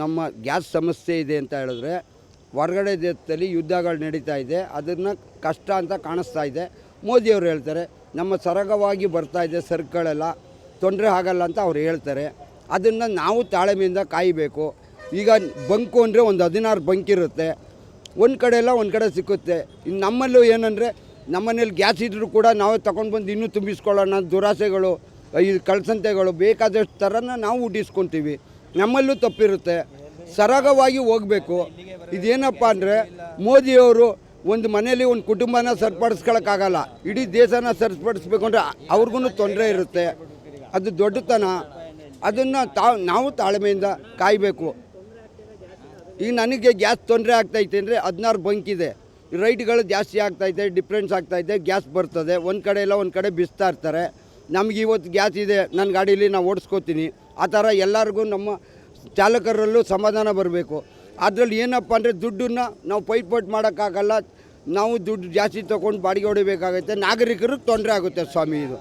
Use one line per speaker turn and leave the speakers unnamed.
ನಮ್ಮ ಗ್ಯಾಸ್ ಸಮಸ್ಯೆ ಇದೆ ಅಂತ ಹೇಳಿದ್ರೆ ಹೊರಗಡೆ ದೇಶದಲ್ಲಿ ಯುದ್ಧಗಳು ನಡೀತಾ ಇದೆ, ಅದನ್ನು ಕಷ್ಟ ಅಂತ ಕಾಣಿಸ್ತಾ ಇದೆ. ಮೋದಿಯವರು ಹೇಳ್ತಾರೆ ನಮ್ಮ ಸರಾಗವಾಗಿ ಬರ್ತಾ ಇದೆ ಸರಕುಗಳೆಲ್ಲ, ತೊಂದರೆ ಆಗಲ್ಲ ಅಂತ ಅವ್ರು ಹೇಳ್ತಾರೆ. ಅದನ್ನು ನಾವು ತಾಳ್ಮೆಯಿಂದ ಕಾಯಬೇಕು. ಈಗ ಬಂಕು ಅಂದರೆ ಒಂದು 16 ಬಂಕ್ ಇರುತ್ತೆ, ಒಂದು ಕಡೆ ಎಲ್ಲ ಒಂದು ಕಡೆ ಸಿಕ್ಕುತ್ತೆ. ಇನ್ನು ನಮ್ಮಲ್ಲೂ ಏನಂದರೆ ನಮ್ಮನೇಲಿ ಗ್ಯಾಸ್ ಇದ್ದರೂ ಕೂಡ ನಾವೇ ತೊಗೊಂಡು ಬಂದು ಇನ್ನೂ ತುಂಬಿಸ್ಕೊಳ್ಳೋಣ ದುರಾಸೆಗಳು, ಈ ಕಳ್ಸಂತೆಗಳು ಬೇಕಾದಷ್ಟು ಥರನ ನಾವು ಹುಟ್ಟಿಸ್ಕೊತೀವಿ. ನಮ್ಮಲ್ಲೂ ತಪ್ಪಿರುತ್ತೆ, ಸರಾಗವಾಗಿ ಹೋಗಬೇಕು. ಇದೇನಪ್ಪ ಅಂದರೆ ಮೋದಿಯವರು ಒಂದು ಮನೇಲಿ ಒಂದು ಕುಟುಂಬನ ಸರಿಪಡಿಸ್ಕೊಳಕ್ಕಾಗಲ್ಲ, ಇಡೀ ದೇಶನ ಸರಿಪಡಿಸ್ಬೇಕು ಅಂದರೆ ಅವ್ರಿಗೂ ತೊಂದರೆ ಇರುತ್ತೆ. ಅದು ದೊಡ್ಡತನ. ಅದನ್ನು ನಾವು ತಾಳ್ಮೆಯಿಂದ ಕಾಯಬೇಕು. ಈಗ ನನಗೆ ಗ್ಯಾಸ್ ತೊಂದರೆ ಆಗ್ತೈತೆ ಅಂದರೆ 16 ಬಂಕ್ ಇದೆ, ರೈಟ್ಗಳು ಜಾಸ್ತಿ ಆಗ್ತಾಯಿದೆ, ಡಿಫ್ರೆನ್ಸ್ ಆಗ್ತಾಯಿದೆ, ಗ್ಯಾಸ್ ಬರ್ತದೆ. ಒಂದು ಕಡೆ ಎಲ್ಲ ಒಂದು ಕಡೆ ಬಿಸ್ತಾ ಇರ್ತಾರೆ. ನಮ್ಗೆ ಇವತ್ತು ಗ್ಯಾಸ್ ಇದೆ, ನನ್ನ ಗಾಡೀಲಿ ನಾವು ಓಡಿಸ್ಕೋತೀನಿ. ಆ ಥರ ಎಲ್ಲರಿಗೂ ನಮ್ಮ ಚಾಲಕರಲ್ಲೂ ಸಮಾಧಾನ ಬರಬೇಕು. ಅದರಲ್ಲಿ ಏನಪ್ಪ ಅಂದರೆ ದುಡ್ಡನ್ನು ನಾವು ಪೈಪೋಟ್ ಮಾಡೋಕ್ಕಾಗಲ್ಲ, ನಾವು ದುಡ್ಡು ಜಾಸ್ತಿ ತೊಗೊಂಡು ಬಾಡಿಗೆ ಹೊಡಿಬೇಕಾಗುತ್ತೆ. ನಾಗರಿಕರಿಗೆ ತೊಂದರೆ ಆಗುತ್ತೆ ಸ್ವಾಮಿ ಇದು.